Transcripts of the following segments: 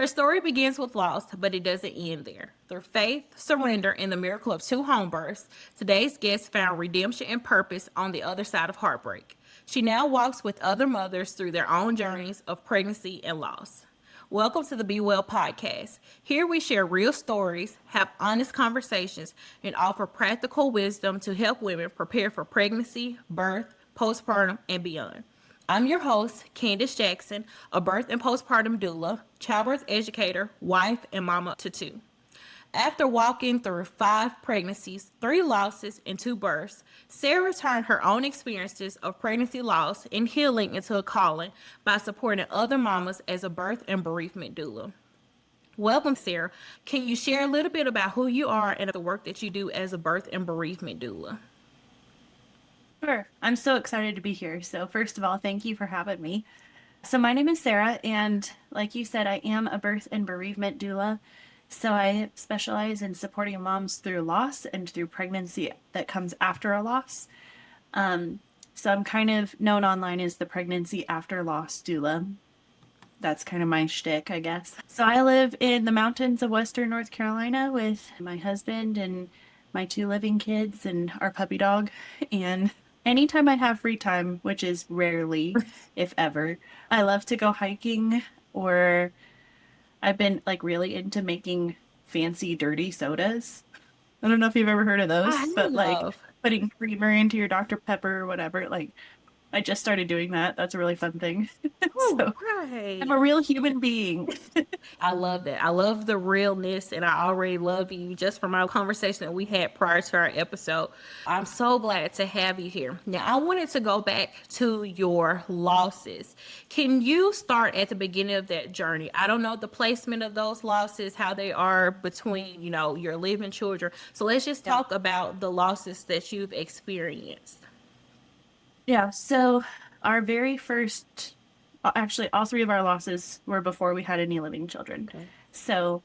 Her story begins with loss, but it doesn't end there. Through faith, surrender, and the miracle of two home births, today's guest found redemption and purpose on the other side of heartbreak. She now walks with other mothers through their own journeys of pregnancy and loss. Welcome to the Be Well podcast. Here we share real stories, have honest conversations, and offer practical wisdom to help women prepare for pregnancy, birth, postpartum, and beyond. I'm your host, Candace Jackson, a birth and postpartum doula, childbirth educator, wife, and mama to two. After walking through 5 pregnancies, 3 losses, and 2 births, Sarah turned her own experiences of pregnancy loss and healing into a calling by supporting other mamas as a birth and bereavement doula. Welcome, Sarah. Can you share a little bit about who you are and the work that you do as a birth and bereavement doula? Sure. I'm so excited to be here. So first of all, thank you for having me. So my name is Sarah, and like you said, I am a birth and bereavement doula. So I specialize in supporting moms through loss and through pregnancy that comes after a loss. So I'm kind of known online as the pregnancy after loss doula. That's kind of my shtick, I guess. So I live in the mountains of Western North Carolina with my husband and my 2 living kids and our puppy dog. And anytime I have free time, which is rarely, if ever, I love to go hiking, or I've been like really into making fancy dirty sodas. I don't know if you've ever heard of those, I but like love. putting creamer into your Dr. Pepper or whatever. Like I just started doing that. That's a really fun thing. Oh, So great. I'm a real human being. I love that. I love the realness, and I already love you just from our conversation that we had prior to our episode. I'm so glad to have you here. Now, I wanted to go back to your losses. Can you start at the beginning of that journey? I don't know the placement of those losses, how they are between, your living children. So let's just Yeah. talk about the losses that you've experienced. Yeah. So our very first, actually, all 3 of our losses were before we had any living children. Okay. So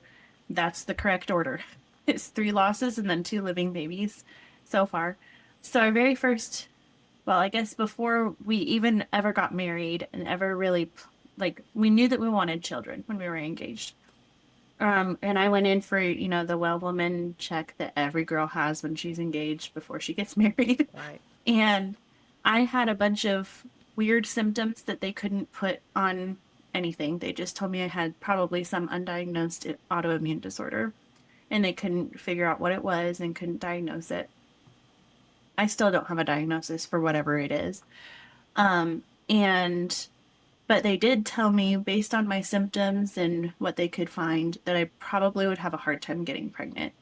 that's the correct order. It's 3 losses and then 2 living babies so far. So our very first, well, I guess before we even ever got married and ever really, like, we knew that we wanted children when we were engaged. And I went in for, the well woman check that every girl has when she's engaged before she gets married. Right. And I had a bunch of weird symptoms that they couldn't put on anything. They just told me I had probably some undiagnosed autoimmune disorder, and they couldn't figure out what it was and couldn't diagnose it. I still don't have a diagnosis for whatever it is. And but they did tell me, based on my symptoms and what they could find, that I probably would have a hard time getting pregnant.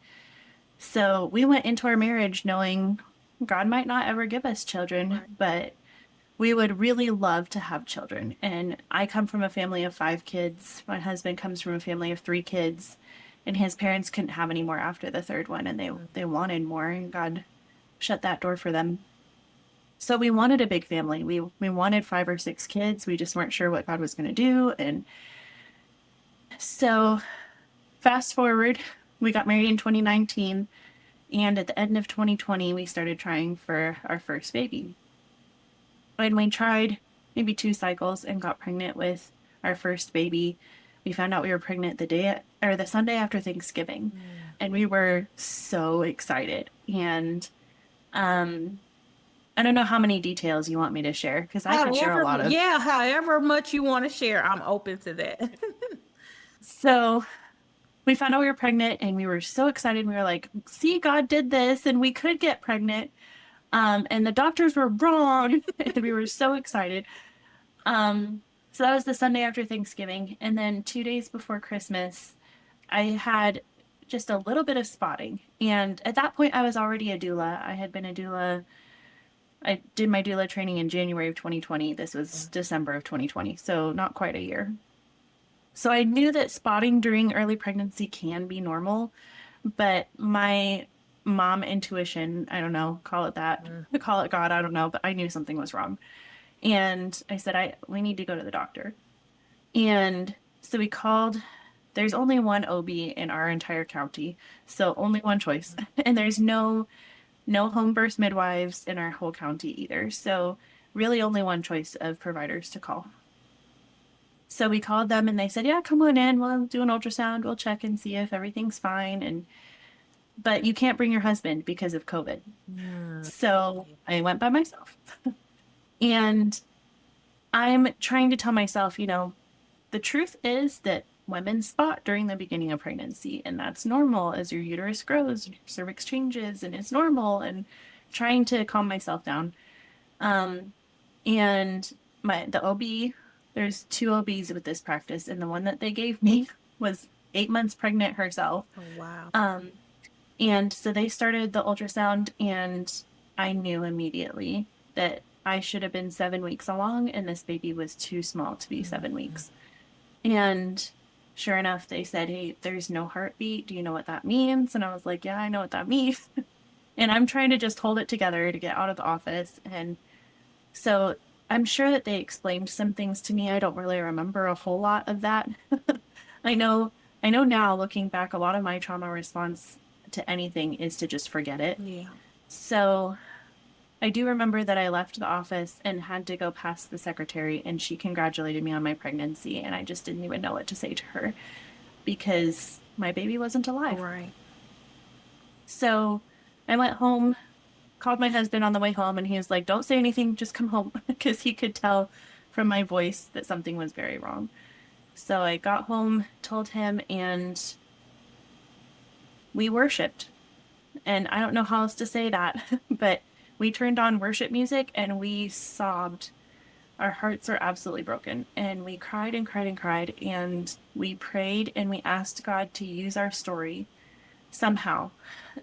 So we went into our marriage knowing God might not ever give us children, Right. but we would really love to have children. And I come from a family of 5 kids. My husband comes from a family of 3 kids, and his parents couldn't have any more after the 3rd one, and they wanted more, and God shut that door for them. So we wanted a big family. We wanted 5 or 6 kids. We just weren't sure what God was going to do. And so fast forward, we got married in 2019. And at the end of 2020, we started trying for our first baby. And we tried maybe 2 cycles and got pregnant with our first baby. We found out we were pregnant the Sunday after Thanksgiving. And we were so excited. And I don't know how many details you want me to share, because I can share a lot of. Yeah, however much you want to share, I'm open to that. So we found out we were pregnant, and we were so excited. We were like, see, God did this, and we could get pregnant. And the doctors were wrong. And we were so excited. So that was the Sunday after Thanksgiving. And then 2 days before Christmas, I had just a little bit of spotting. And at that point, I was already a doula. I had been a doula. I did my doula training in January of 2020. This was December of 2020. So not quite a year. So I knew that spotting during early pregnancy can be normal, but my mom intuition, I don't know, call it that, call it God, I don't know, but I knew something was wrong. And I said, we need to go to the doctor. And so we called. There's only one OB in our entire county, so only one choice. And there's no home birth midwives in our whole county either. So really only one choice of providers to call. So we called them and they said, yeah, come on in. We'll do an ultrasound. We'll check and see if everything's fine. But you can't bring your husband because of COVID. Mm. So I went by myself. And I'm trying to tell myself, the truth is that women spot during the beginning of pregnancy, and that's normal as your uterus grows, your cervix changes, and it's normal. And trying to calm myself down. And the OB, there's two OBs with this practice, and the one that they gave me was 8 months pregnant herself. Oh, wow. And so they started the ultrasound, and I knew immediately that I should have been 7 weeks along, and this baby was too small to be 7 weeks. And sure enough, they said, hey, there's no heartbeat. Do you know what that means? And I was like, yeah, I know what that means. And I'm trying to just hold it together to get out of the office. And so I'm sure that they explained some things to me. I don't really remember a whole lot of that. I know now, looking back, a lot of my trauma response to anything is to just forget it. Yeah. So I do remember that I left the office and had to go past the secretary, and she congratulated me on my pregnancy, and I just didn't even know what to say to her because my baby wasn't alive. Right. So I went home, called my husband on the way home, and he was like, don't say anything, just come home, because he could tell from my voice that something was very wrong. So I got home, told him, and we worshiped. And I don't know how else to say that, but we turned on worship music and we sobbed. Our hearts were absolutely broken. And we cried and cried and cried. And we prayed and we asked God to use our story somehow.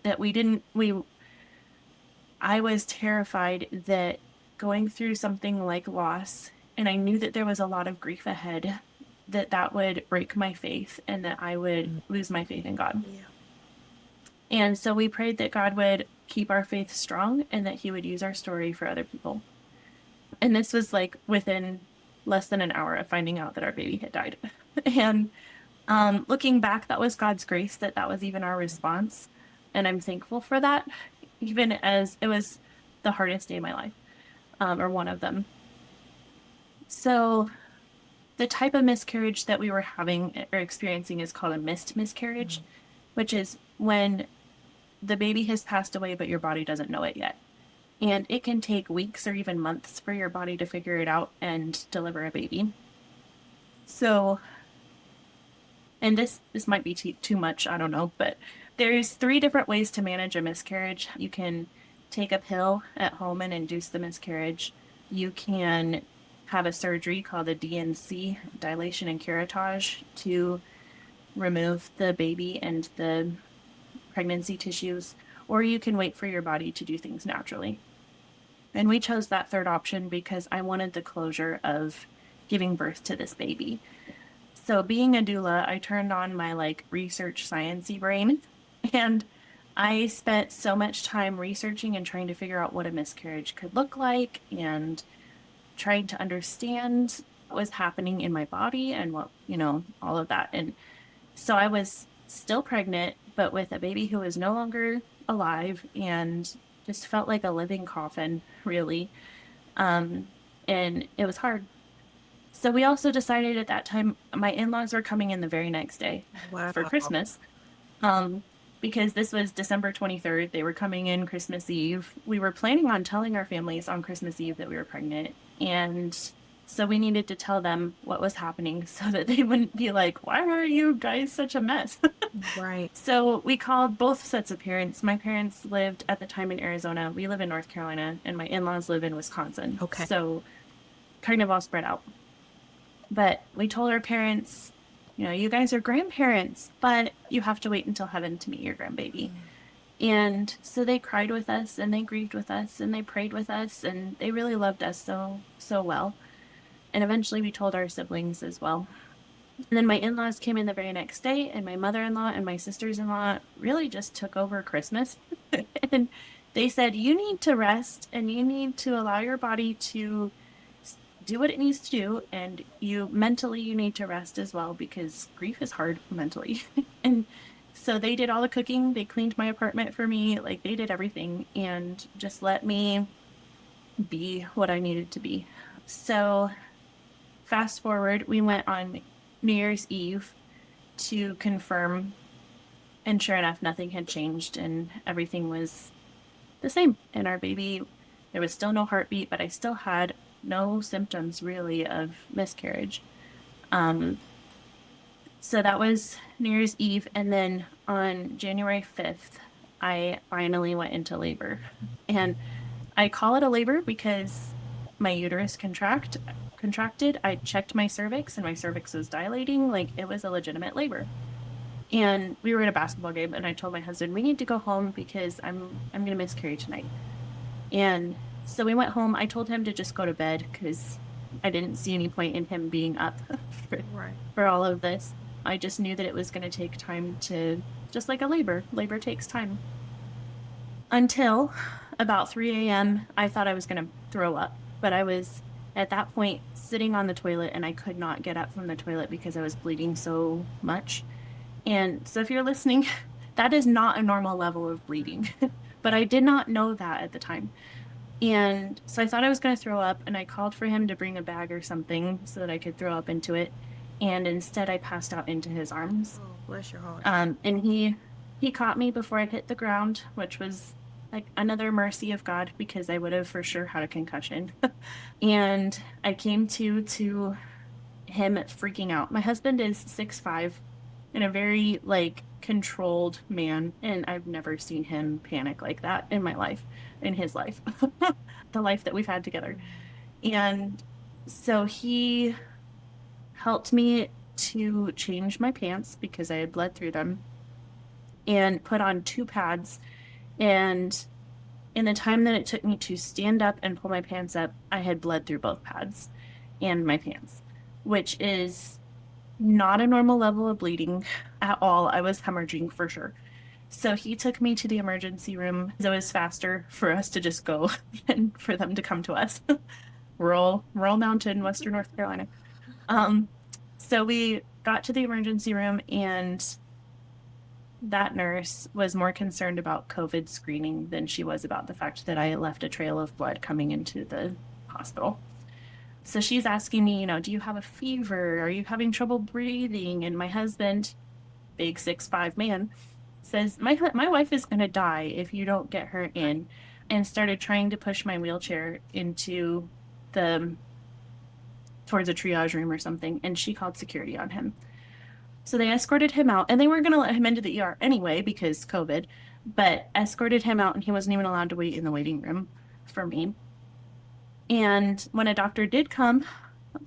That I was terrified that going through something like loss, and I knew that there was a lot of grief ahead, that would break my faith and that I would lose my faith in God. Yeah. And so we prayed that God would keep our faith strong and that he would use our story for other people. And this was like within less than an hour of finding out that our baby had died. And looking back, that was God's grace that was even our response. And I'm thankful for that, even as it was the hardest day of my life, or one of them. So the type of miscarriage that we were having or experiencing is called a missed miscarriage, which is when the baby has passed away, but your body doesn't know it yet. And it can take weeks or even months for your body to figure it out and deliver a baby. So, and this might be too much, I don't know, but there's 3 different ways to manage a miscarriage. You can take a pill at home and induce the miscarriage. You can have a surgery called a DNC, dilation and curettage, to remove the baby and the pregnancy tissues, or you can wait for your body to do things naturally. And we chose that third option because I wanted the closure of giving birth to this baby. So being a doula, I turned on my research sciencey brain, and I spent so much time researching and trying to figure out what a miscarriage could look like and trying to understand what was happening in my body and what, all of that. And so I was still pregnant, but with a baby who was no longer alive and just felt like a living coffin, really. And it was hard. So we also decided at that time, my in-laws were coming in the very next day for Christmas. Because this was December 23rd. They were coming in Christmas Eve. We were planning on telling our families on Christmas Eve that we were pregnant. And so we needed to tell them what was happening so that they wouldn't be like, why are you guys such a mess? Right. So we called both sets of parents. My parents lived at the time in Arizona. We live in North Carolina, and my in-laws live in Wisconsin. Okay. So kind of all spread out. But we told our parents, you guys are grandparents, but you have to wait until heaven to meet your grandbaby. And so they cried with us, and they grieved with us, and they prayed with us, and they really loved us so well. And eventually we told our siblings as well. And then my in-laws came in the very next day, and my mother-in-law and my sisters-in-law really just took over Christmas. And they said, you need to rest, and you need to allow your body to do what it needs to do, and you need to rest as well, because grief is hard mentally. And so they did all the cooking. They cleaned my apartment for me. They did everything and just let me be what I needed to be. So fast forward, we went on New Year's Eve to confirm, and sure enough, nothing had changed and everything was the same. And our baby, there was still no heartbeat, but I still had no symptoms really of miscarriage. Um, so that was New Year's Eve. And then on January 5th, I finally went into labor. And I call it a labor because my uterus contracted. I checked my cervix and my cervix was dilating. Like it was a legitimate labor. And we were at a basketball game and I told my husband, we need to go home because I'm going to miscarry tonight. And so we went home. I told him to just go to bed because I didn't see any point in him being up for, Right. for all of this. I just knew that it was going to take time to, just like a labor. Labor takes time. Until about 3 a.m., I thought I was going to throw up. But I was, at that point, sitting on the toilet and I could not get up from the toilet because I was bleeding so much. And so if you're listening, that is not a normal level of bleeding. But I did not know that at the time. And so I thought I was going to throw up, and I called for him to bring a bag or something so that I could throw up into it. And instead, I passed out into his arms. Oh, bless your heart. And he caught me before I hit the ground, which was like another mercy of God because I would have for sure had a concussion. And I came to him freaking out. My husband is 6'5" and a very like controlled man, and I've never seen him panic like that in my life, in his life, the life that we've had together. And so he helped me to change my pants because I had bled through them and put on 2 pads. And in the time that it took me to stand up and pull my pants up, I had bled through both pads and my pants, which is not a normal level of bleeding at all. I was hemorrhaging for sure. So he took me to the emergency room. It was faster for us to just go than for them to come to us. Rural Mountain, Western North Carolina. So we got to the emergency room, and that nurse was more concerned about COVID screening than she was about the fact that I left a trail of blood coming into the hospital. So she's asking me, do you have a fever? Are you having trouble breathing? And my husband, big 6'5" man, says, my wife is going to die if you don't get her in, and started trying to push my wheelchair into towards a triage room or something. And she called security on him. So they escorted him out, and they weren't going to let him into the ER anyway because COVID, but escorted him out, and he wasn't even allowed to wait in the waiting room for me. And when a doctor did come,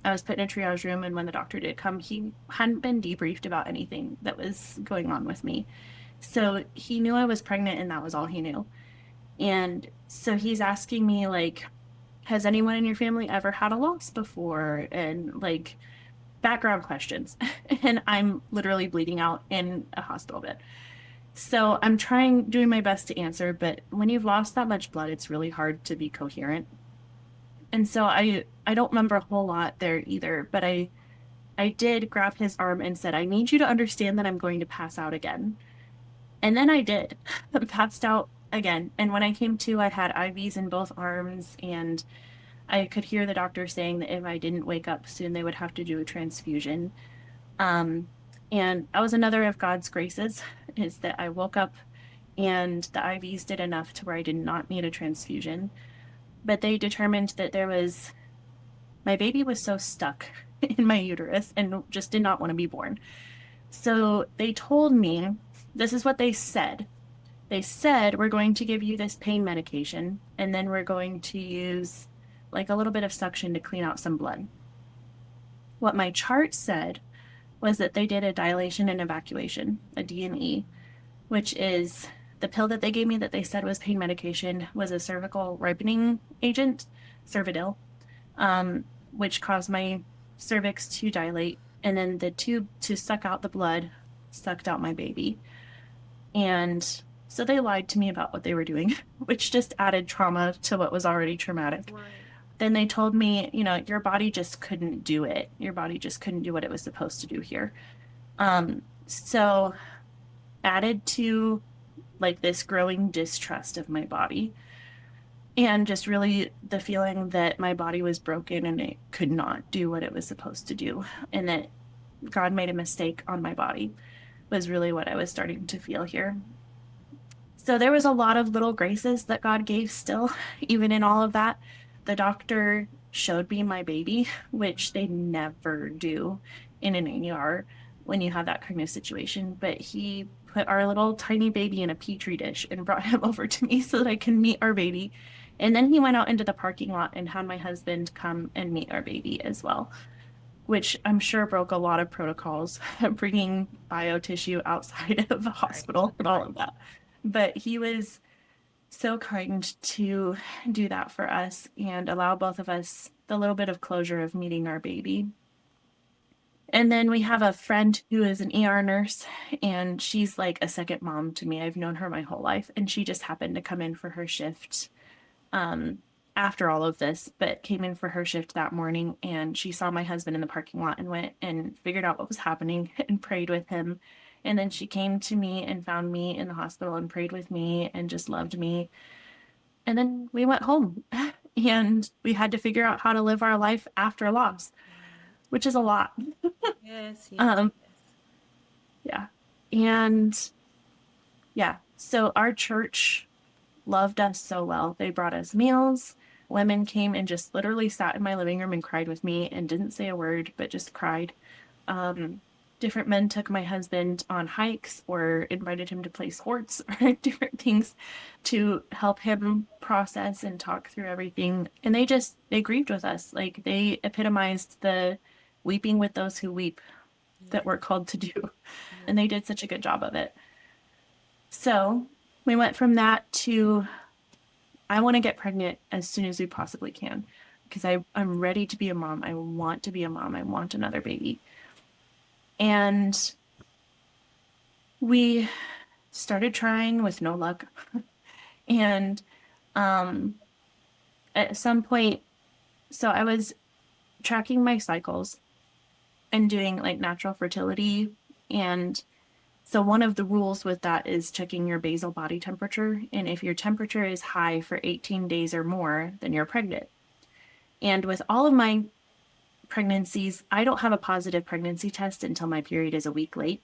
I was put in a triage room, and when the doctor did come, he hadn't been debriefed about anything that was going on with me. So he knew I was pregnant, and that was all he knew. And so he's asking me, like, has anyone in your family ever had a loss before? And, like, background questions. And I'm literally bleeding out in a hospital bed. So I'm doing my best to answer, but when you've lost that much blood, it's really hard to be coherent. And so I don't remember a whole lot there either, but I did grab his arm and said, I need you to understand that I'm going to pass out again. And then I did. Passed out again. And when I came to, I had IVs in both arms, and I could hear the doctor saying that if I didn't wake up soon, they would have to do a transfusion. And that was another of God's graces, is that I woke up and the IVs did enough to where I did not need a transfusion. But they determined that my baby was so stuck in my uterus and just did not want to be born. So they told me, this is what they said. They said, we're going to give you this pain medication, and then we're going to use like a little bit of suction to clean out some blood. What my chart said was that they did a dilation and evacuation, a D&E, which is the pill that they gave me that they said was pain medication was a cervical ripening agent, Cervidil, which caused my cervix to dilate, and then the tube to suck out the blood sucked out my baby. And so they lied to me about what they were doing, which just added trauma to what was already traumatic. Right. Then they told me, your body just couldn't do it. Your body just couldn't do what it was supposed to do here. So added to like this growing distrust of my body, And just really the feeling that my body was broken and it could not do what it was supposed to do, and that God made a mistake on my body was really what I was starting to feel here. So there was a lot of little graces that God gave still, even in all of that. The doctor showed me my baby, which they never do in an ER when you have that kind of situation. But he put our little tiny baby in a petri dish and brought him over to me so that I can meet our baby. And then he went out into the parking lot and had my husband come and meet our baby as well, which I'm sure broke a lot of protocols, bringing bio tissue outside of the Right. hospital and all of that. But he was so kind to do that for us and allow both of us the little bit of closure of meeting our baby. And then we have a friend who is an ER nurse, and she's like a second mom to me. I've known her my whole life, and she just happened to come in for her shift after all of this, but came in for her shift that morning, and she saw my husband in the parking lot and went and figured out what was happening and prayed with him. And then she came to me and found me in the hospital and prayed with me and just loved me. And then we went home and we had to figure out how to live our life after loss, Right. which is a lot. Yes, yes, Um, yes. yeah. And yeah, so our church loved us so well. They brought us meals. Women came and just literally sat in my living room and cried with me and didn't say a word, but just cried. Different men took my husband on hikes or invited him to play sports or different things to help him process and talk through everything. And they grieved with us. Like they epitomized the weeping with those who weep that we're Yes, called to do. And yes. they did such a good job of it. So we went from that to I want to get pregnant as soon as we possibly can because I'm ready to be a mom. I want to be a mom. I want another baby. And we started trying with no luck. And um, at some point, so I was tracking my cycles and doing like natural fertility. And so one of the rules with that is checking your basal body temperature. And if your temperature is high for 18 days or more, then you're pregnant. And with all of my pregnancies, I don't have a positive pregnancy test until my period is a week late.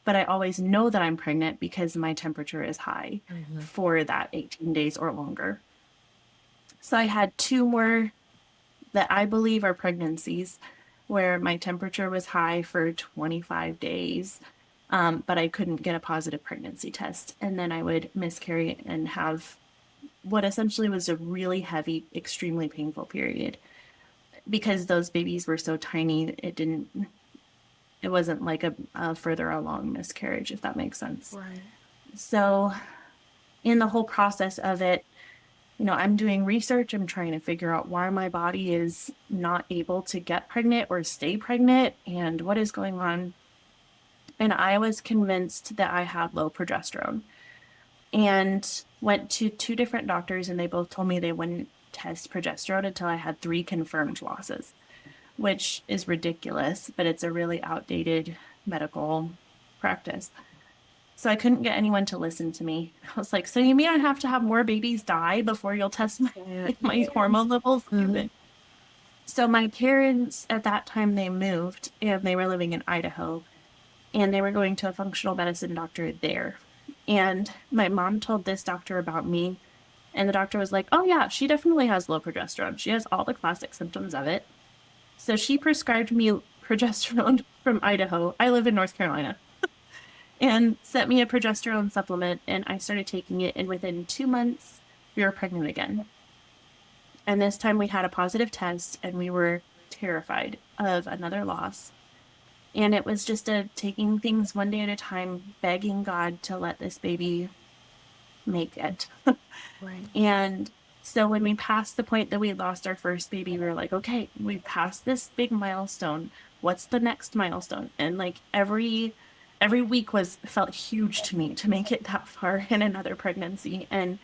But I always know that I'm pregnant because my temperature is high Mm-hmm. for that 18 days or longer. So I had two more that I believe are pregnancies where my temperature was high for 25 days, but I couldn't get a positive pregnancy test. And then I would miscarry and have what essentially was a really heavy, extremely painful period because those babies were so tiny. It wasn't like a further along miscarriage, if that makes sense. Right. So, in the whole process of it, I'm doing research. I'm trying to figure out why my body is not able to get pregnant or stay pregnant and what is going on. And I was convinced that I had low progesterone and went to two different doctors, and they both told me they wouldn't test progesterone until I had 3 confirmed losses, which is ridiculous, but it's a really outdated medical practice. So I couldn't get anyone to listen to me. I was like, so you mean I have to have more babies die before you'll test my, Yeah. my hormone levels? Mm-hmm. So my parents at that time, they moved and they were living in Idaho and they were going to a functional medicine doctor there. And my mom told this doctor about me, and the doctor was like, oh yeah, she definitely has low progesterone. She has all the classic symptoms of it. So she prescribed me progesterone from Idaho. I live in North Carolina, and sent me a progesterone supplement, and I started taking it, and within 2 months we were pregnant again. And this time we had a positive test and we were terrified of another loss. And it was just a taking things one day at a time, begging God to let this baby make it. Right. And so when we passed the point that we lost our first baby, we were like, okay, we passed this big milestone. What's the next milestone? And like every week was felt huge to me to make it that far in another pregnancy. And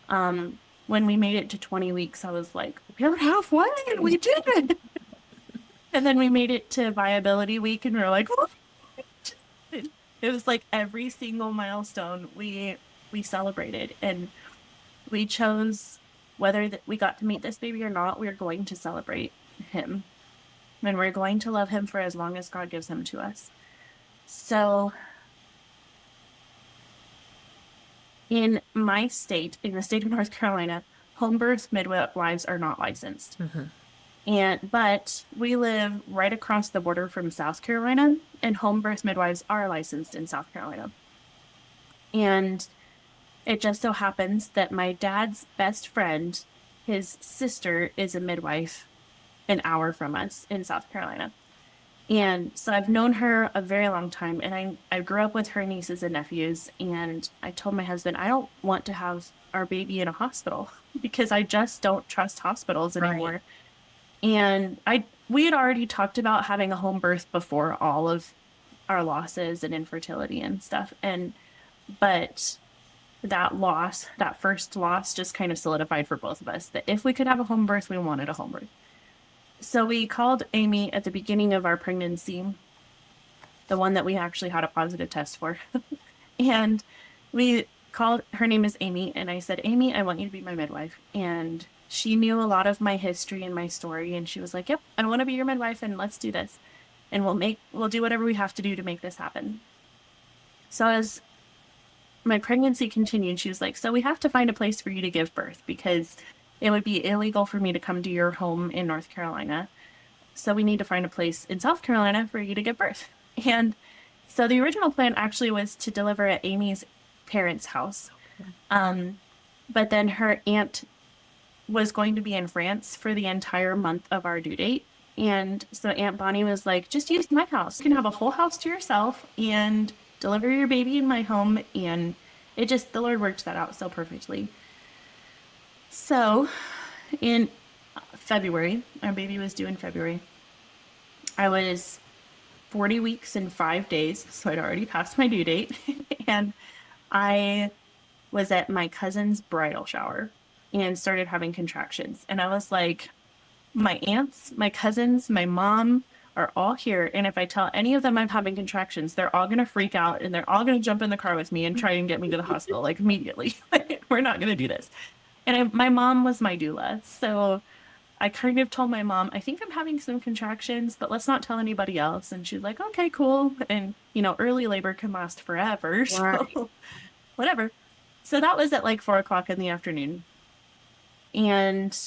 when we made it to 20 weeks, I was like, we're halfway, we did it. And then we made it to viability week, and we were like, what? It was like every single milestone we celebrated, and we chose. whether we got to meet this baby or not, we're going to celebrate him. And we're going to love him for as long as God gives him to us. So in my state, in the state of North Carolina, home birth midwives are not licensed. But we live right across the border from South Carolina, and home birth midwives are licensed in South Carolina. And it just so happens that my dad's best friend, his sister, is a midwife an hour from us in South Carolina. And so I've known her a very long time, and I grew up with her nieces and nephews, and I told my husband, I don't want to have our baby in a hospital because I just don't trust hospitals anymore. Right. And we had already talked about having a home birth before all of our losses and infertility and stuff. But that first loss just kind of solidified for both of us that if we could have a home birth, we wanted a home birth. So we called Amy at the beginning of our pregnancy, the one that we actually had a positive test for. And we called, her name is Amy, and I said, Amy, I want you to be my midwife. And she knew a lot of my history and my story, and she was like, yep, I want to be your midwife, and let's do this. And we'll do whatever we have to do to make this happen. So as my pregnancy continued, she was like, so we have to find a place for you to give birth because it would be illegal for me to come to your home in North Carolina. So we need to find a place in South Carolina for you to give birth. And so the original plan actually was to deliver at Amy's parents' house. But then her aunt was going to be in France for the entire month of our due date. And so Aunt Bonnie was like, just use my house. You can have a full house to yourself and deliver your baby in my home. And the Lord worked that out so perfectly. So in February, our baby was due in February. I was 40 weeks and 5 days, so I'd already passed my due date. And I was at my cousin's bridal shower and started having contractions. And I was like, my aunts, my cousins, my mom are all here. And if I tell any of them I'm having contractions, they're all going to freak out and they're all going to jump in the car with me and try and get me to the hospital, like immediately. We're not going to do this. And my mom was my doula. So I kind of told my mom, I think I'm having some contractions, but let's not tell anybody else. And she's like, okay, cool. And, early labor can last forever. So Right. whatever. So that was at like 4:00 in the afternoon. And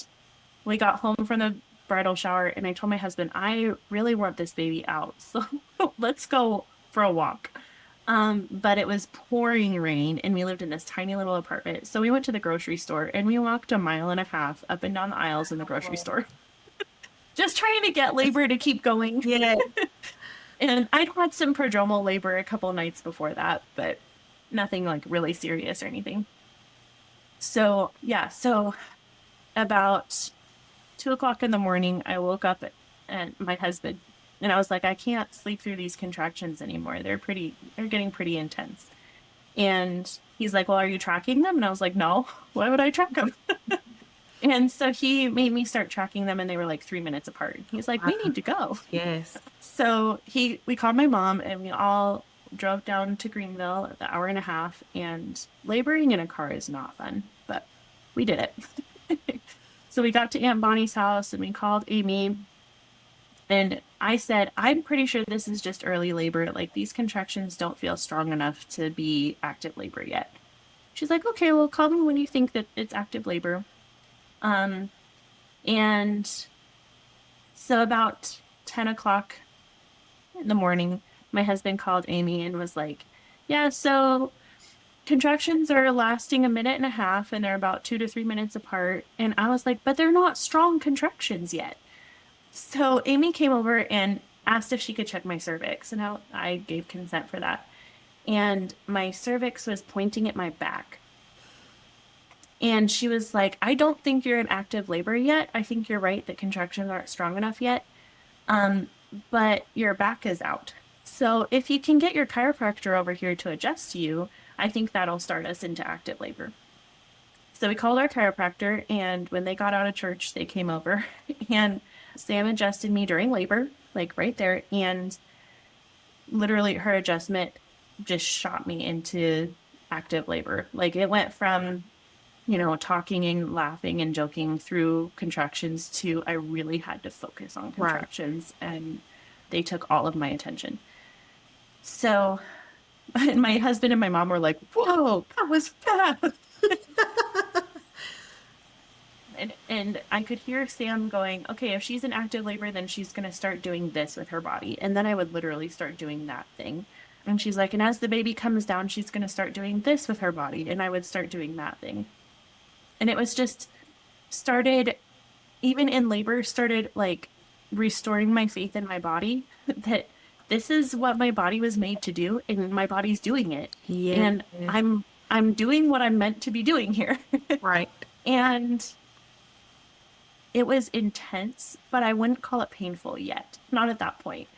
we got home from the bridal shower and I told my husband, I really want this baby out. So let's go for a walk. But it was pouring rain and we lived in this tiny little apartment. So we went to the grocery store and we walked 1.5 miles up and down the aisles in the grocery store. Just trying to get labor to keep going. Yeah. And I'd had some prodromal labor a couple nights before that, but nothing like really serious or anything. So about 2:00 in the morning, I woke up and my husband, and I was like, I can't sleep through these contractions anymore. They're getting pretty intense. And he's like, well, are you tracking them? And I was like, no, why would I track them? And so he made me start tracking them and they were like 3 minutes apart. He's like, we need to go. Yes. So we called my mom and we all drove down to Greenville, the 1.5 hours, and laboring in a car is not fun, but we did it. So we got to Aunt Bonnie's house and we called Amy and I said, I'm pretty sure this is just early labor. Like these contractions don't feel strong enough to be active labor yet. She's like, okay, well, call me when you think that it's active labor. And so about 10:00 in the morning, my husband called Amy and was like, yeah, so contractions are lasting 1.5 minutes and they're about 2 to 3 minutes apart. And I was like, but they're not strong contractions yet. So Amy came over and asked if she could check my cervix. And I gave consent for that. And my cervix was pointing at my back. And she was like, I don't think you're in active labor yet. I think you're right that contractions aren't strong enough yet. But your back is out. So if you can get your chiropractor over here to adjust you, I think that'll start us into active labor. So we called our chiropractor, and when they got out of church, they came over and Sam adjusted me during labor, like right there. And literally her adjustment just shot me into active labor. Like it went from talking and laughing and joking through contractions to I really had to focus on Right. contractions, and they took all of my attention. So and my husband and my mom were like, "Whoa, that was fast." And I could hear Sam going, "Okay, if she's in active labor, then she's going to start doing this with her body." And then I would literally start doing that thing. And she's like, "And as the baby comes down, she's going to start doing this with her body." And I would start doing that thing. And it was just started, even in labor, started like restoring my faith in my body that this is what my body was made to do, and my body's doing it. Yes. And I'm doing what I'm meant to be doing here. Right. And it was intense, but I wouldn't call it painful yet. Not at that point.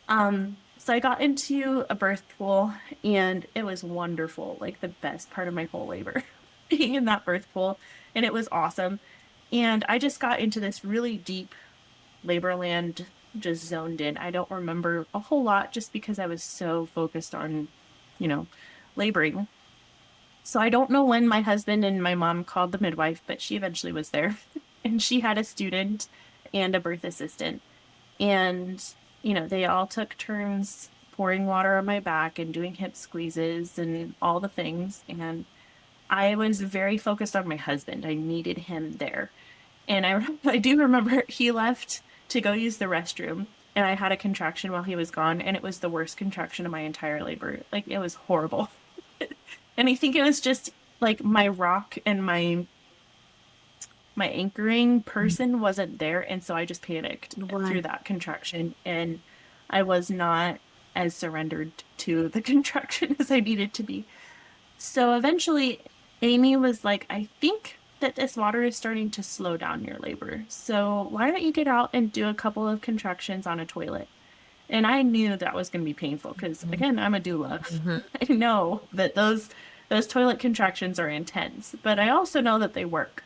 So I got into a birth pool, and it was wonderful, like the best part of my whole labor, being in that birth pool, and it was awesome. And I just got into this really deep labor land, just zoned in. I don't remember a whole lot just because I was so focused on, laboring. So I don't know when my husband and my mom called the midwife, but she eventually was there. And she had a student and a birth assistant. And, they all took turns pouring water on my back and doing hip squeezes and all the things. And I was very focused on my husband. I needed him there. And I do remember he left to go use the restroom, and I had a contraction while he was gone, and it was the worst contraction of my entire labor. Like, it was horrible. And I think it was just like my rock and my anchoring person wasn't there, and so I just panicked through that contraction, and I was not as surrendered to the contraction as I needed to be. So eventually Amy was like, "I think that this water is starting to slow down your labor, so why don't you get out and do a couple of contractions on a toilet?" And I knew that was going to be painful because, again, I'm a doula. I know that those toilet contractions are intense, but I also know that they work.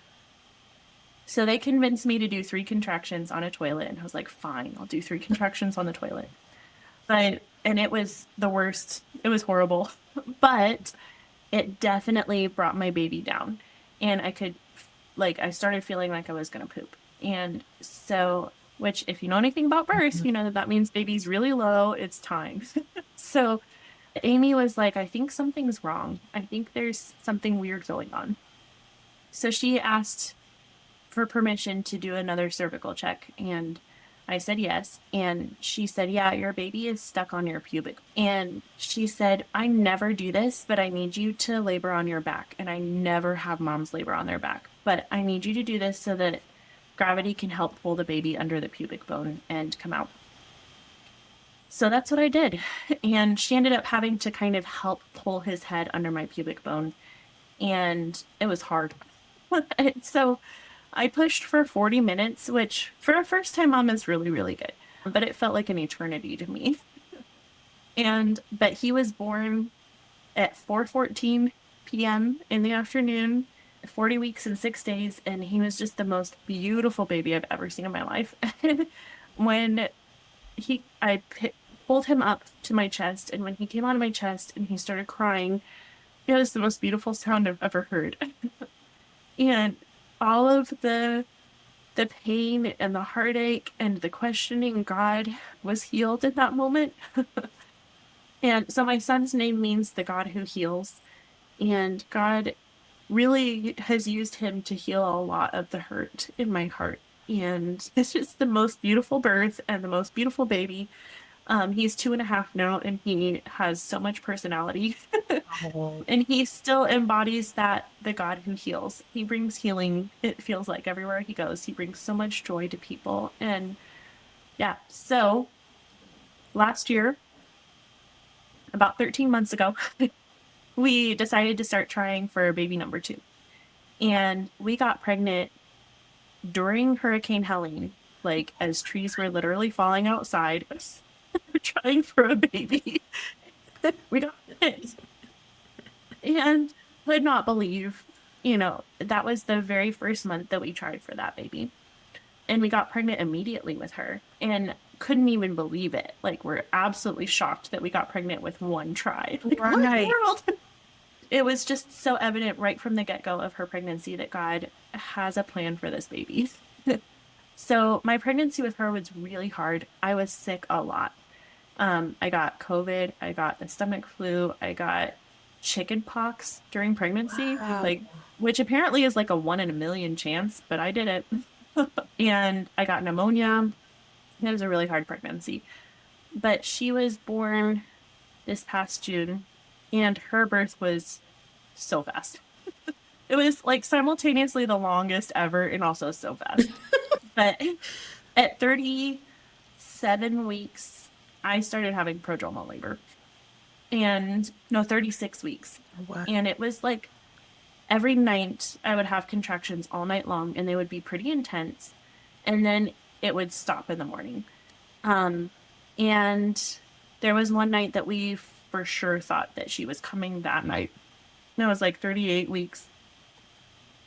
So they convinced me to do 3 contractions on a toilet, and I was like, "Fine, I'll do 3 contractions on the toilet." And it was the worst. It was horrible, but it definitely brought my baby down, and I started feeling like I was going to poop. And so, which if you know anything about birth, you know that means baby's really low. It's time. So Amy was like, "I think something's wrong. I think there's something weird going on." So she asked for permission to do another cervical check, and I said yes. And she said, "Yeah, your baby is stuck on your pubic." And she said, "I never do this, but I need you to labor on your back. And I never have moms labor on their back. But I need you to do this so that gravity can help pull the baby under the pubic bone and come out." So that's what I did. And she ended up having to kind of help pull his head under my pubic bone. And it was hard. So I pushed for 40 minutes, which for a first time mom is really, really good. But it felt like an eternity to me. But he was born at 4:14 p.m. in the afternoon, 40 weeks and 6 days, and he was just the most beautiful baby I've ever seen in my life. When pulled him up to my chest, and when he came out of my chest and he started crying, it was the most beautiful sound I've ever heard. And all of the pain and the heartache and the questioning God was healed in that moment. And so my son's name means the God who heals. And God really has used him to heal a lot of the hurt in my heart. And it's just the most beautiful birth and the most beautiful baby. He's 2.5 now, and he has so much personality. Oh. And he still embodies the God who heals. He brings healing, it feels like, everywhere he goes. He brings so much joy to people. And yeah, so last year, about 13 months ago, we decided to start trying for baby number 2. And we got pregnant during Hurricane Helene, like as trees were literally falling outside. We're trying for a baby. We got it. And could not believe, that was the very first month that we tried for that baby. And we got pregnant immediately with her and couldn't even believe it. Like, we're absolutely shocked that we got pregnant with one try. Like, what in the world? it was just so evident right from the get-go of her pregnancy that God has a plan for this baby. So my pregnancy with her was really hard. I was sick a lot. I got COVID, I got the stomach flu, I got chicken pox during pregnancy, Wow. like, which apparently is like a 1 in a million chance, but I did it. And I got pneumonia. It was a really hard pregnancy. But she was born this past June, and her birth was so fast. It was like simultaneously the longest ever and also so fast. But at 37 weeks, I started having prodromal labor. And no, 36 weeks. Wow. And it was like every night I would have contractions all night long, and they would be pretty intense. And then it would stop in the morning. And there was one night that we for sure thought that she was coming that night. And it was like 38 weeks.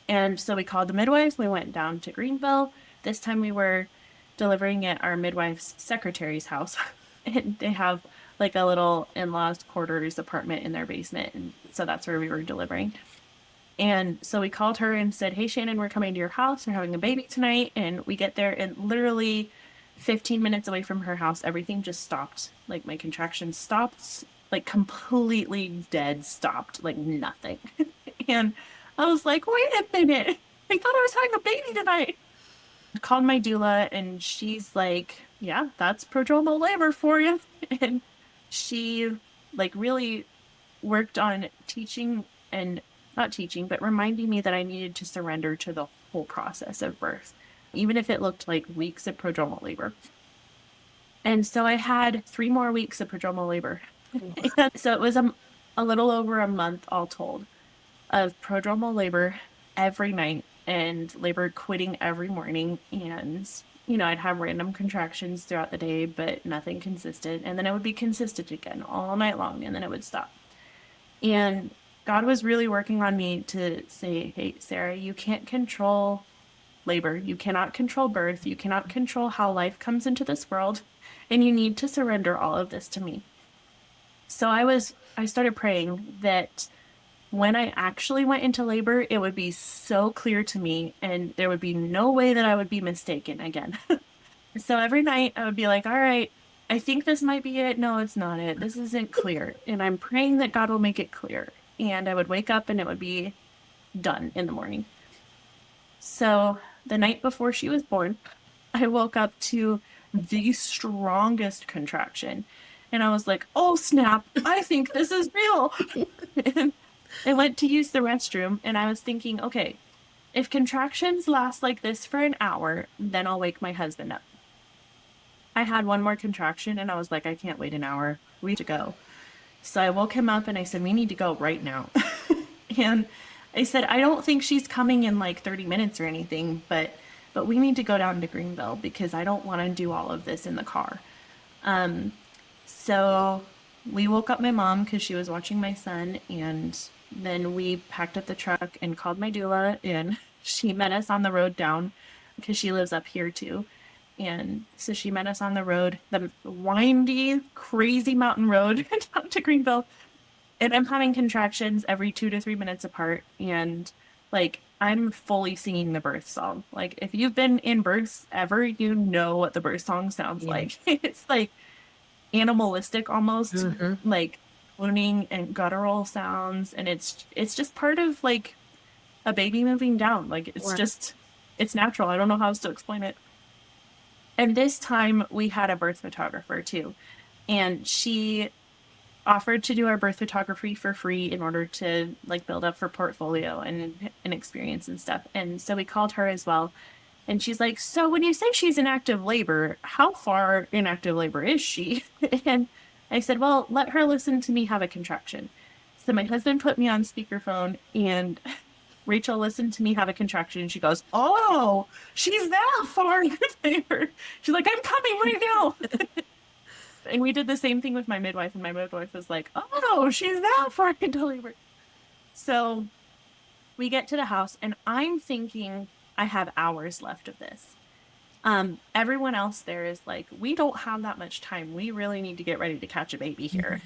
And so we called the midwife. We went down to Greenville. This time we were delivering at our midwife's secretary's house. And they have like a little in-laws quarters apartment in their basement. And so that's where we were delivering. And so we called her and said, "Hey, Shannon, we're coming to your house. We're having a baby tonight." And we get there, and literally 15 minutes away from her house, everything just stopped. Like my contractions stopped, like completely dead stopped, like nothing. And I was like, wait a minute. I thought I was having a baby tonight. I called my doula, and she's like, "Yeah, that's prodromal labor for you." And she like really worked on teaching and not teaching, but reminding me that I needed to surrender to the whole process of birth, even if it looked like weeks of prodromal labor. And so I had 3 more weeks of prodromal labor. And so it was a little over a month all told of prodromal labor every night and labor quitting every morning. And, I'd have random contractions throughout the day, but nothing consistent. And then it would be consistent again all night long, and then it would stop. And God was really working on me to say, "Hey, Sarah, you can't control labor. You cannot control birth. You cannot control how life comes into this world. And you need to surrender all of this to me." So I started praying that when I actually went into labor, it would be so clear to me and there would be no way that I would be mistaken again. So every night I would be like, "All right, I think this might be it. No, it's not it. This isn't clear." And I'm praying that God will make it clear. And I would wake up and it would be done in the morning. So the night before she was born, I woke up to the strongest contraction. And I was like, "Oh, snap. I think this is real." And I went to use the restroom, and I was thinking, okay, if contractions last like this for an hour, then I'll wake my husband up. I had one more contraction, and I was like, I can't wait an hour. We need to go. So I woke him up, and I said, "We need to go right now." And I said, "I don't think she's coming in like 30 minutes or anything, but we need to go down to Greenville because I don't want to do all of this in the car." So we woke up my mom because she was watching my son, and then we packed up the truck and called my doula, and she met us on the road down because she lives up here too. And so she met us on the road, the windy, crazy mountain road down to Greenville. And I'm having contractions every 2 to 3 minutes apart. And like, I'm fully singing the birth song. Like, if you've been in births ever, you know what the birth song sounds like. It's like animalistic almost, like swooning and guttural sounds. And it's just part of like a baby moving down. Like, it's just, it's natural. I don't know how else to explain it. And this time we had a birth photographer too. And she offered to do our birth photography for free in order to like build up her portfolio and experience and stuff. And so we called her as well. And she's like, "So when you say she's in active labor, how far in active labor is she?" And I said, "Well, let her listen to me have a contraction." So my husband put me on speakerphone, and Rachel listened to me have a contraction, and she goes, "Oh, she's that far in labor." She's like, "I'm coming right now." And we did the same thing with my midwife, and my midwife was like, "Oh, she's that far into labor." So we get to the house, and I'm thinking I have hours left of this. Everyone else there is like, "We don't have that much time. We really need to get ready to catch a baby here."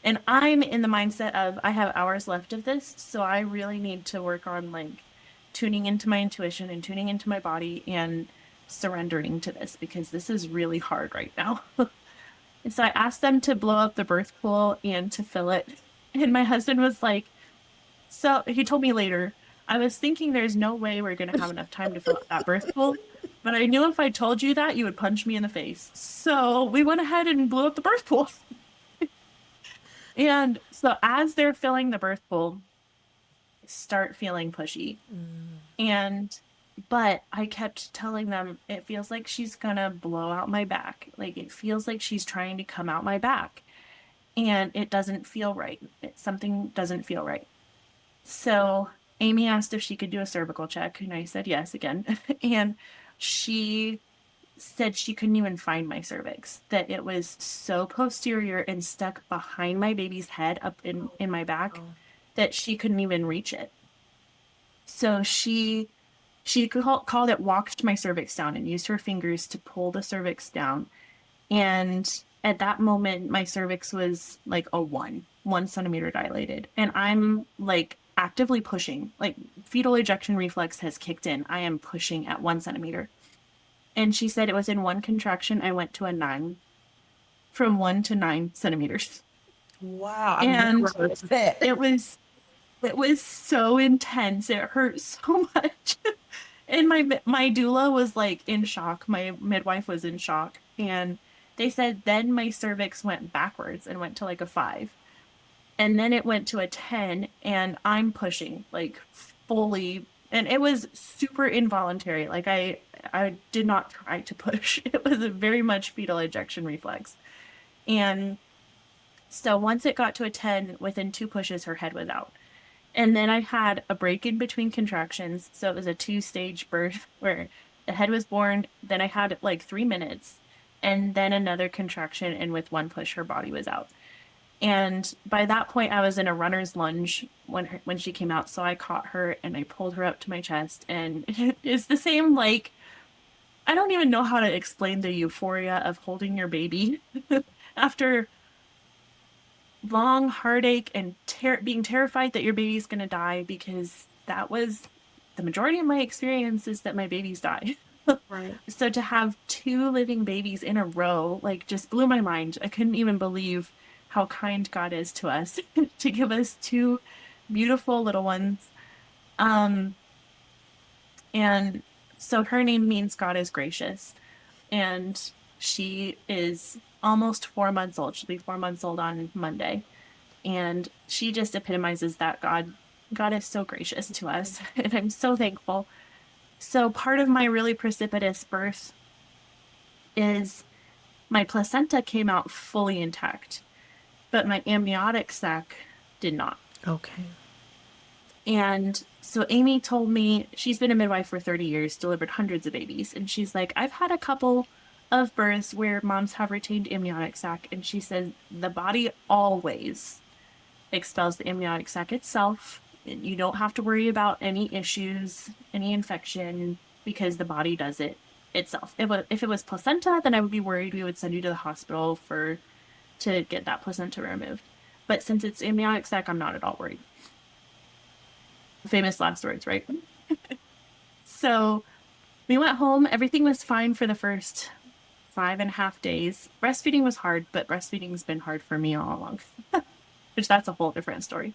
And I'm in the mindset of I have hours left of this, so I really need to work on like tuning into my intuition and tuning into my body and surrendering to this because this is really hard right now. And so I asked them to blow up the birth pool and to fill it. And my husband was like, so he told me later, I was thinking there's no way we're going to have enough time to fill up that birth pool. But I knew if I told you that, you would punch me in the face. So we went ahead and blew up the birth pool. And so as they're filling the birth pool, I start feeling pushy. And but I kept telling them it feels like she's gonna blow out my back. Like it feels like she's trying to come out my back. And it doesn't feel right. Something doesn't feel right. So Amy asked if she could do a cervical check, and I said yes again. And she said she couldn't even find my cervix, that it was so posterior and stuck behind my baby's head up in my back that she couldn't even reach it. So she called it walked my cervix down and used her fingers to pull the cervix down. And at that moment, my cervix was like a 1 centimeter dilated. And I'm like actively pushing, like fetal ejection reflex has kicked in. I am pushing at 1 centimeter. And she said it was in one contraction, I went to a 9, from 1 to 9 centimeters. Wow, I've never And heard of that. it was so intense. It hurt so much. And my doula was like in shock. My midwife was in shock. And they said then my cervix went backwards and went to like a 5. And then it went to a 10 and I'm pushing like fully, and it was super involuntary. Like I did not try to push. It was a very much fetal ejection reflex. And so once it got to a 10, within 2 pushes her head was out. And then I had a break in between contractions. So it was a 2-stage birth where the head was born. Then I had like 3 minutes and then another contraction. And with 1 push, her body was out. And by that point, I was in a runner's lunge when she came out. So I caught her and I pulled her up to my chest. And it's the same, like, I don't even know how to explain the euphoria of holding your baby after long heartache and being terrified that your baby's going to die, because that was the majority of my experience, is that my babies die. Right. So to have 2 living babies in a row, like, just blew my mind. I couldn't even believe how kind God is to us to give us 2 beautiful little ones. Um, and so her name means God is gracious. And she is almost 4 months old. She'll be 4 months old on Monday. And she just epitomizes that God is so gracious to us. And I'm so thankful. So part of my really precipitous birth is my placenta came out fully intact, but my amniotic sac did not. Okay. And so Amy told me, she's been a midwife for 30 years, delivered hundreds of babies. And she's like, I've had a couple of births where moms have retained amniotic sac. And she said the body always expels the amniotic sac itself. You don't have to worry about any issues, any infection, because the body does it itself. If it was placenta, then I would be worried. We would send you to the hospital to get that placenta removed. But since it's amniotic sac, I'm not at all worried. Famous last words, right? So we went home. Everything was fine for the first 5.5 days. Breastfeeding was hard, but breastfeeding's been hard for me all along, which that's a whole different story.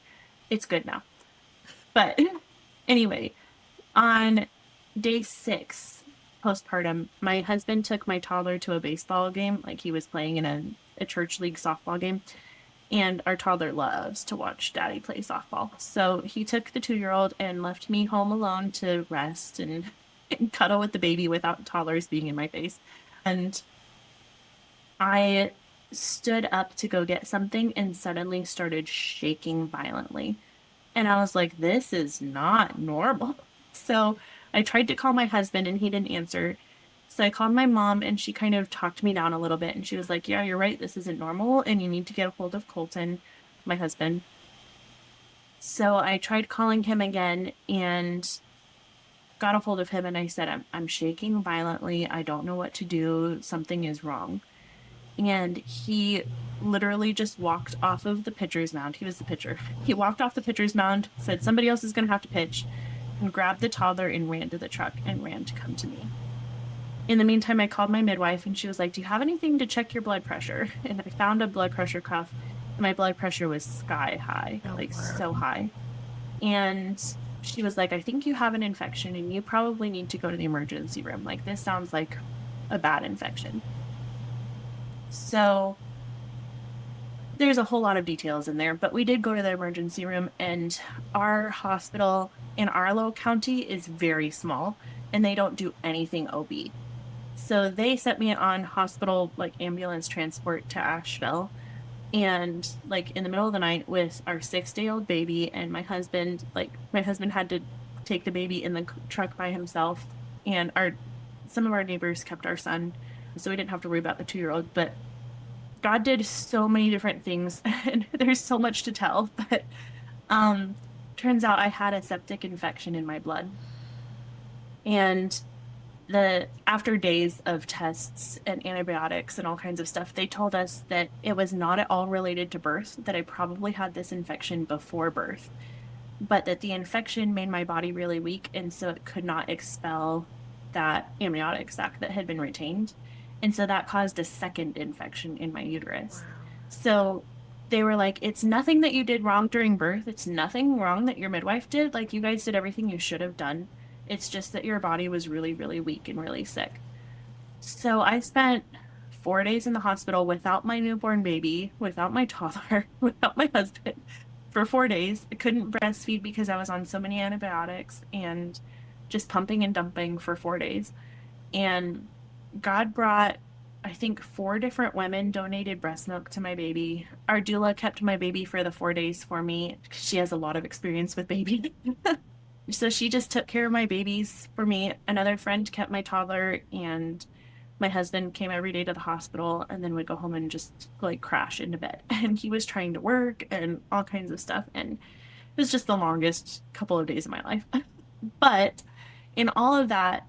It's good now. But anyway, on day 6 postpartum, my husband took my toddler to a baseball game, like he was playing in a church league softball game. And our toddler loves to watch daddy play softball. So he took the 2-year-old and left me home alone to rest and cuddle with the baby without toddlers being in my face. And I stood up to go get something and suddenly started shaking violently. And I was like, this is not normal. So I tried to call my husband and he didn't answer. So I called my mom and she kind of talked me down a little bit. And she was like, yeah, you're right. This isn't normal. And you need to get a hold of Colton, my husband. So I tried calling him again and got a hold of him. And I said, I'm shaking violently. I don't know what to do. Something is wrong. and he literally just walked off of the pitcher's mound. He was the pitcher. He walked off the pitcher's mound, said somebody else is going to have to pitch, and grabbed the toddler and ran to the truck and ran to come to me. In the meantime, I called my midwife and she was like, "Do you have anything to check your blood pressure?" And I found a blood pressure cuff. And my blood pressure was sky high, like so high. And she was like, "I think you have an infection and you probably need to go to the emergency room. Like, this sounds like a bad infection." So there's a whole lot of details in there, but we did go to the emergency room, and our hospital in our little county is very small and they don't do anything OB. So they sent me on hospital, like, ambulance transport to Asheville. And like in the middle of the night with our 6-day-old baby and my husband, like my husband had to take the baby in the truck by himself, and some of our neighbors kept our son, so we didn't have to worry about the 2-year-old. But God did so many different things and there's so much to tell. But turns out I had a septic infection in my blood. And after days of tests and antibiotics and all kinds of stuff, they told us that it was not at all related to birth, that I probably had this infection before birth, but that the infection made my body really weak, and so it could not expel that amniotic sac that had been retained. And so that caused a second infection in my uterus. Wow. So they were like, "It's nothing that you did wrong during birth. It's nothing wrong that your midwife did. Like, you guys did everything you should have done. It's just that your body was really, really weak and really sick." So I spent 4 days in the hospital without my newborn baby, without my toddler, without my husband for 4 days. I couldn't breastfeed because I was on so many antibiotics and just pumping and dumping for 4 days. And God brought, I think, 4 different women donated breast milk to my baby. Our doula kept my baby for the 4 days for me because she has a lot of experience with baby. So she just took care of my babies for me. Another friend kept my toddler, and my husband came every day to the hospital and then would go home and just like crash into bed. And he was trying to work and all kinds of stuff. And it was just the longest couple of days of my life. But in all of that,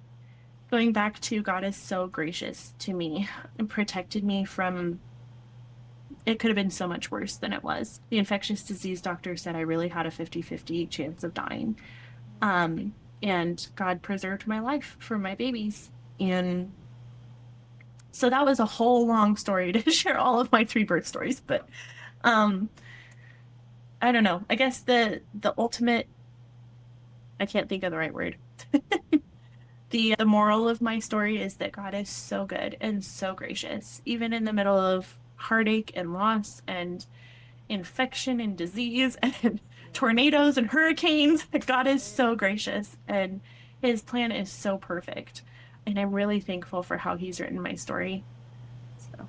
going back to God is so gracious to me and protected me from, it could have been so much worse than it was. The infectious disease doctor said I really had a 50-50 chance of dying. And God preserved my life for my babies. And so that was a whole long story to share all of my 3 birth stories. But I don't know. I guess the ultimate, I can't think of the right word. The moral of my story is that God is so good and so gracious, even in the middle of heartache and loss and infection and disease and tornadoes and hurricanes. God is so gracious and his plan is so perfect. And I'm really thankful for how he's written my story. So,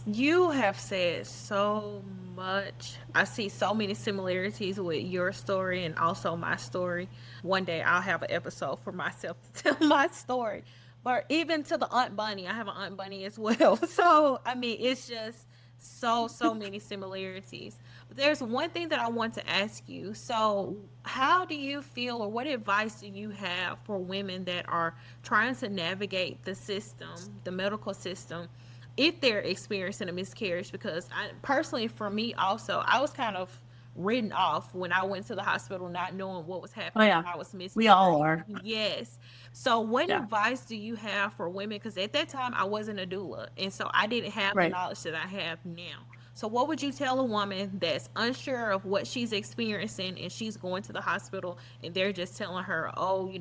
You have said so much. I see so many similarities with your story and also my story. One day I'll have an episode for myself to tell my story. But even to the Aunt Bunny, I have an Aunt Bunny as well. So, I mean, it's just so many similarities. But there's one thing that I want to ask you. So, how do you feel, or what advice do you have for women that are trying to navigate the system, the medical system, if they're experiencing a miscarriage? Because I personally, for me also, I was kind of written off when I went to the hospital not knowing what was oh happening yeah, when I was we all miscarrying. are. Yes. So what Yeah, advice do you have for women? Because at that time I wasn't a doula, and so I didn't have the right. knowledge that I have now. So what would you tell a woman that's unsure of what she's experiencing and she's going to the hospital and they're just telling her, "Oh,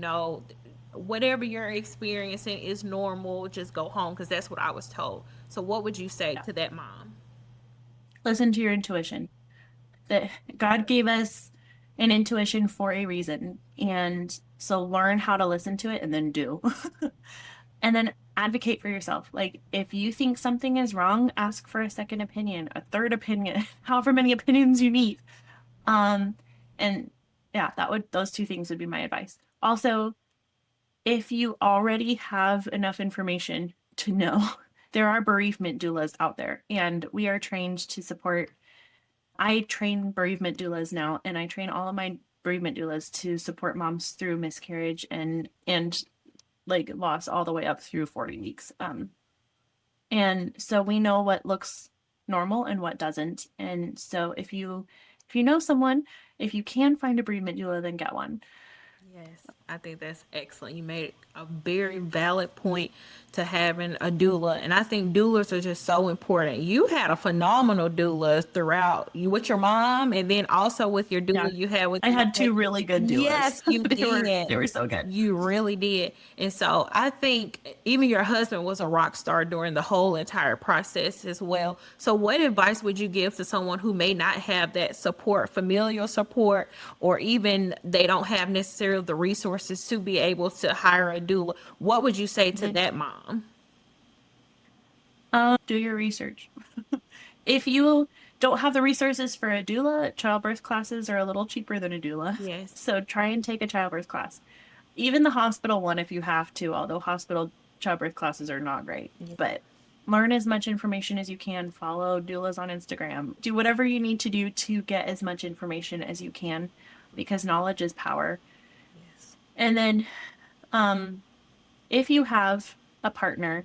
whatever you're experiencing is normal, just go home," because that's what I was told. So what would you say Yeah. to that mom? Listen to your intuition. That God gave us an intuition for a reason. And so learn how to listen to it and then do. And then advocate for yourself. Like, if you think something is wrong, ask for a second opinion, a third opinion, however many opinions you need. Um, and yeah, those 2 things would be my advice. Also, if you already have enough information to know, there are bereavement doulas out there, and we are trained to support. I train bereavement doulas now, and I train all of my bereavement doulas to support moms through miscarriage and like loss all the way up through 40 weeks. And so we know what looks normal and what doesn't. And so if you know someone, if you can find a bereavement doula, then get one. Yes, I think that's excellent. You made a very valid point to having a doula, and I think doulas are just so important. You had a phenomenal doula throughout you with your mom, and then also with your Yeah. doula you had with I your had two baby. really good doulas. Yes, you they were did. they were so good. You really did. And so I think even your husband was a rock star during the whole entire process as well. So, what advice would you give to someone who may not have that support, familial support, or even they don't have necessarily the resources to be able to hire a doula? What would you say to Mhm. that mom? Do your research. If you don't have the resources for a doula, childbirth classes are a little cheaper than a doula. Yes. So try and take a childbirth class. Even the hospital one if you have to, although hospital childbirth classes are not great. Yeah. But learn as much information as you can. Follow doulas on Instagram. Do whatever you need to do to get as much information as you can because knowledge is power. Yes. And then if you have a partner,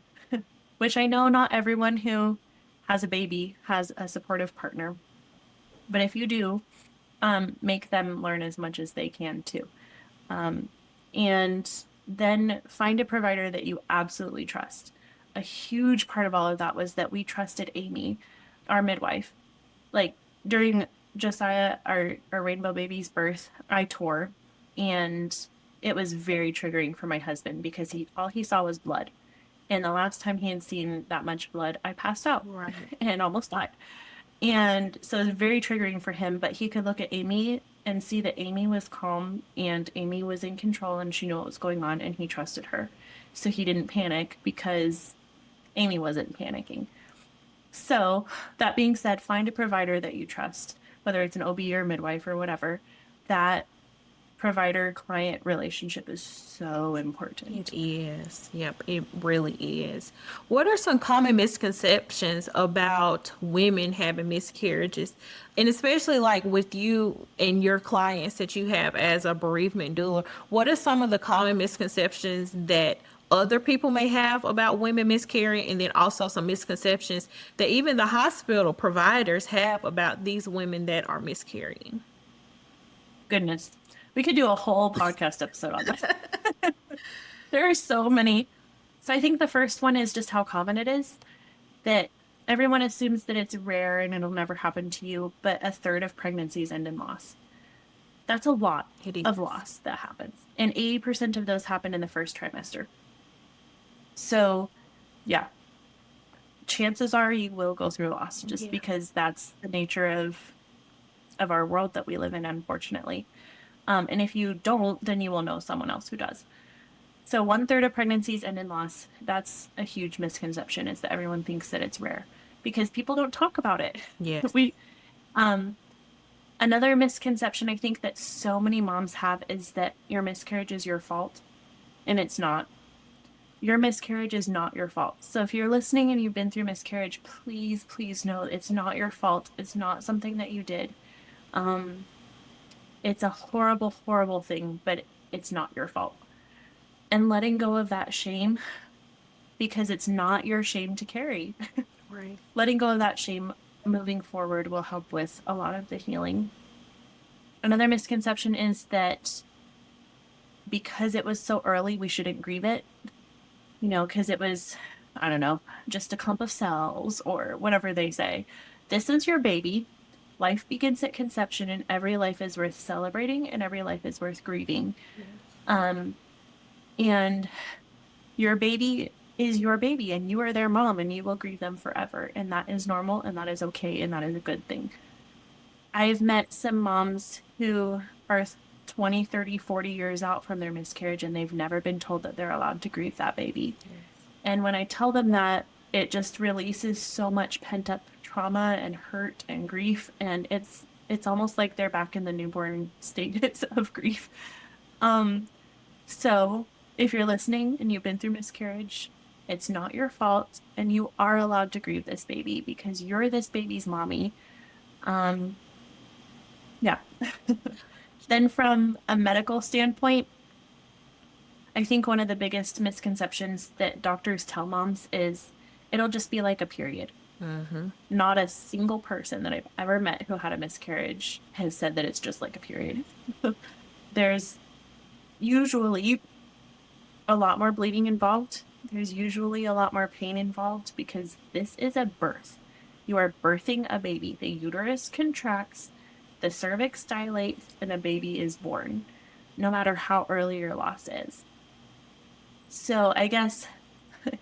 which I know not everyone who has a baby has a supportive partner, but if you do, make them learn as much as they can too. And then find a provider that you absolutely trust. A huge part of all of that was that we trusted Amy, our midwife. Like during Josiah, our rainbow baby's birth, I tore, and it was very triggering for my husband because he all he saw was blood. And the last time he had seen that much blood, I passed out Right. and almost died. And so it was very triggering for him, but he could look at Amy and see that Amy was calm and Amy was in control and she knew what was going on and he trusted her. So he didn't panic because Amy wasn't panicking. So, that being said, find a provider that you trust, whether it's an OB or midwife or whatever. That provider client relationship is so It important. is. Yep, it really is. What are some common misconceptions about women having miscarriages? And especially like with you and your clients that you have as a bereavement doula, what are some of the common misconceptions that other people may have about women miscarrying, and then also some misconceptions that even the hospital providers have about these women that are miscarrying? Goodness, we could do a whole podcast episode on that. There are so many. So, I think the first one is just how common it is that everyone assumes that it's rare and it'll never happen to you, but a third of pregnancies end in loss. That's a lot It is. of loss that happens. And 80% of those happen in the first trimester. So, yeah, chances are you will go through loss just Yeah. because that's the nature of our world that we live in, unfortunately. And if you don't, then you will know someone else who does. So one third of pregnancies end in loss. That's a huge misconception is that everyone thinks that it's rare because people don't talk about it. Yes. We Another misconception I think that so many moms have is that your miscarriage is your fault, and it's not. Your miscarriage is not your fault. So if you're listening and you've been through miscarriage, please, please know it's not your fault. It's not something that you did. It's a horrible, horrible thing, but it's not your fault. And letting go of that shame because it's not your shame to carry. Right. Letting go of that shame moving forward will help with a lot of the healing. Another misconception is that because it was so early, we shouldn't grieve it, because it was, I don't know, just a clump of cells or whatever they say. This is your baby. Life begins at conception, and every life is worth celebrating, and every life is worth grieving. And your baby is your baby, and you are their mom, and you will grieve them forever. And that is normal, and that is okay, and that is a good thing. I've met some moms who are 20, 30, 40 years out from their miscarriage, and they've never been told that they're allowed to grieve that baby. And when I tell them that, it just releases so much pent up trauma and hurt and grief. And it's almost like they're back in the newborn stages of grief. So if you're listening and you've been through miscarriage, it's not your fault. And you are allowed to grieve this baby because you're this baby's mommy. Yeah. Then from a medical standpoint, I think one of the biggest misconceptions that doctors tell moms is it'll just be like a period. Not a single person that I've ever met who had a miscarriage has said that it's just like a period. There's usually a lot more bleeding involved. There's usually a lot more pain involved because this is a birth. You are birthing a baby. The uterus contracts, the cervix dilates, and a baby is born, no matter how early your loss is. So I guess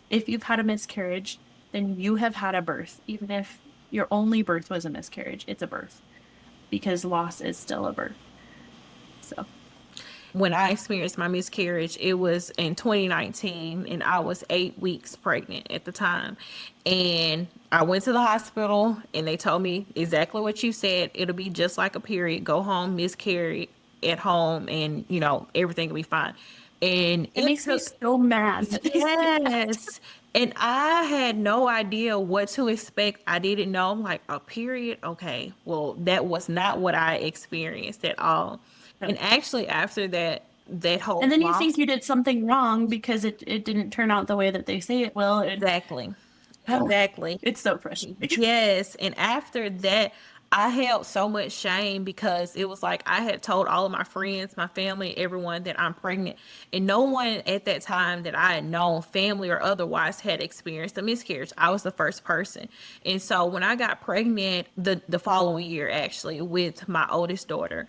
if you've had a miscarriage, then you have had a birth. Even if your only birth was a miscarriage, it's a birth because loss is still a birth. So When I experienced my miscarriage, it was in 2019, and I was 8 weeks pregnant at the time. And I went to the hospital, and they told me exactly what you said. It'll be just like a period. Go home, miscarry at home, and everything will be fine. And it makes me so mad. yes. And I had no idea what to expect. I didn't know. I'm like, a period? Okay. Well, that was not what I experienced at all. And actually, after that whole And then you loss, think you did something wrong because it didn't turn out the way that they say it will. exactly. Oh, Exactly. it's so frustrating. Yes. And after that, I held so much shame because it was like I had told all of my friends, my family, everyone that I'm pregnant. And no one at that time that I had known, family or otherwise, had experienced a miscarriage. I was the first person. And so when I got pregnant the following year, actually, with my oldest daughter,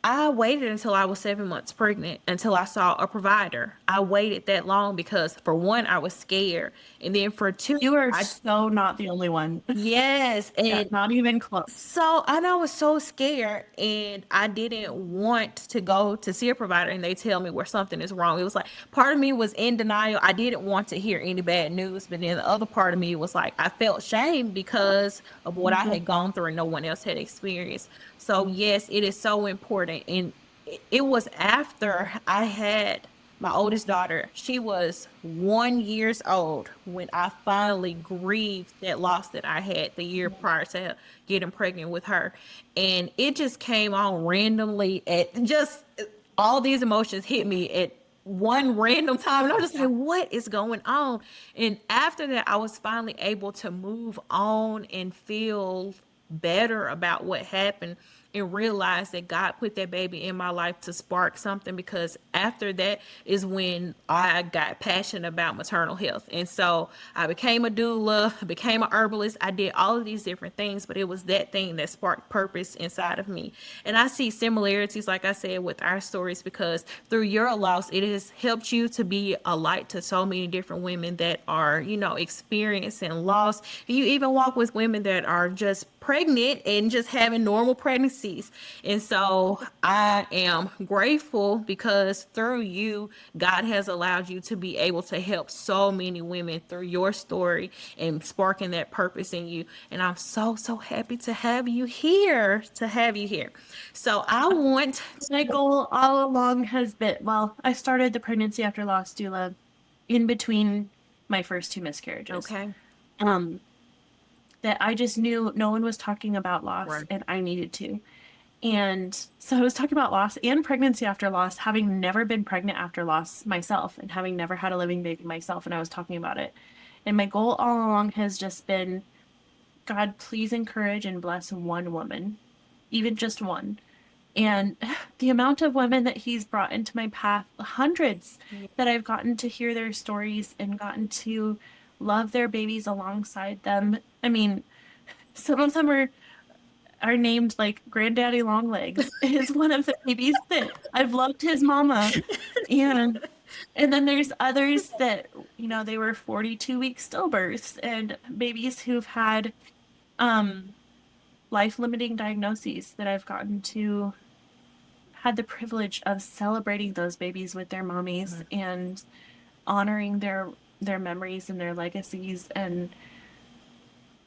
I waited until I was 7 months pregnant until I saw a provider. I waited that long because, for one, I was scared. And then for two, You are so not the only one. yes. Yeah, And not even close. so, and I was so scared, and I didn't want to go to see a provider and they tell me where something is wrong. It was like part of me was in denial. I didn't want to hear any bad news, but then the other part of me was like, I felt shame because of what I had gone through and no one else had experienced. So, yes, it is so important. And it was after I had my oldest daughter. She was 1 years old when I finally grieved that loss that I had the year prior to getting pregnant with her. And it just came on randomly, at just all these emotions hit me at one random time. And I was just like, what is going on? And after that, I was finally able to move on and feel better about what happened, and realize that God put that baby in my life to spark something, because after that is when I got passionate about maternal health. And so I became a doula, became a herbalist. I did all of these different things, but it was that thing that sparked purpose inside of me. And I see similarities, like I said, with our stories, because through your loss, it has helped you to be a light to so many different women that are, experiencing loss. You even walk with women that are just pregnant and just having normal pregnancies. And so I am grateful because through you, God has allowed you to be able to help so many women through your story and sparking that purpose in you. And I'm so, so happy to have you here, So I want My goal all along has been, well, I started the pregnancy after loss doula in between my first two miscarriages. okay. That I just knew no one was talking about loss, Right. and I needed to. And so I was talking about loss and pregnancy after loss, having never been pregnant after loss myself and having never had a living baby myself. And I was talking about it. And my goal all along has just been, God, please encourage and bless one woman, even just one. And the amount of women that he's brought into my path, hundreds, that I've gotten to hear their stories and gotten to love their babies alongside them. I mean, some of them are named like Granddaddy Longlegs is one of the babies that I've loved his mama. And then there's others that, they were 42-week stillbirths and babies who've had life-limiting diagnoses that I've gotten to had the privilege of celebrating those babies with their mommies and honoring their memories and their legacies. And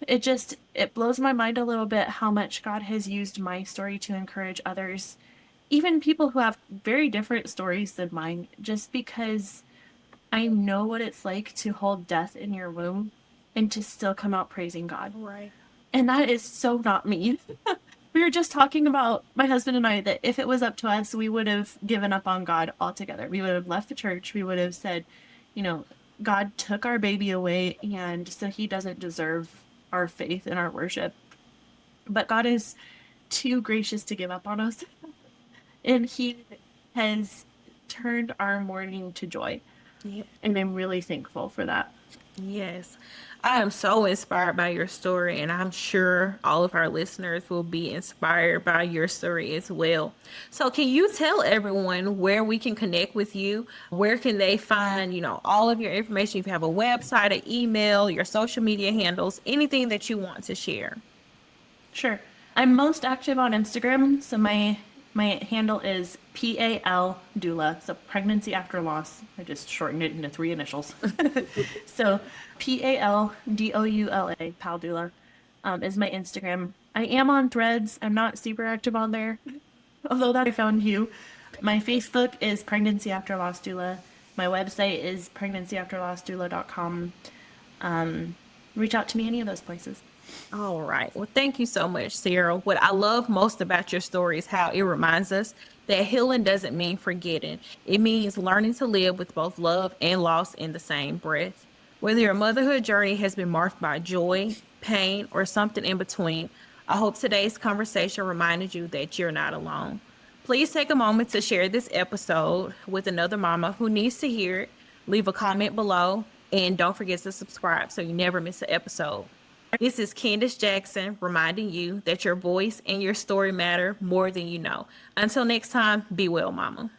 it blows my mind a little bit how much God has used my story to encourage others, even people who have very different stories than mine, just because I know what it's like to hold death in your womb and to still come out praising God. Right. And that is so not me. We were just talking about, my husband and I, that if it was up to us, we would have given up on God altogether. We would have left the church. We would have said, God took our baby away, and so he doesn't deserve our faith and our worship. But God is too gracious to give up on us, and he has turned our mourning to joy. Yep. And I'm really thankful for that. Yes. I am so inspired by your story, and I'm sure all of our listeners will be inspired by your story as well. So, can you tell everyone where we can connect with you? Where can they find, all of your information? If you have a website, an email, your social media handles, anything that you want to share. Sure. I'm most active on Instagram, so my handle is PAL doula, so pregnancy after loss. I just shortened it into 3 initials. So PALDOULA, pal doula, is my Instagram. I am on Threads. I'm not super active on there, although that I found you. My Facebook is Pregnancy After Loss Doula. My website is pregnancyafterlossdoula.com. Reach out to me any of those places. All right. Well, thank you so much, Sarah. What I love most about your story is how it reminds us that healing doesn't mean forgetting. It means learning to live with both love and loss in the same breath. Whether your motherhood journey has been marked by joy, pain, or something in between, I hope today's conversation reminded you that you're not alone. Please take a moment to share this episode with another mama who needs to hear it. Leave a comment below, and don't forget to subscribe so you never miss an episode. This is Candace Jackson reminding you that your voice and your story matter more than you know. Until next time, be well, mama.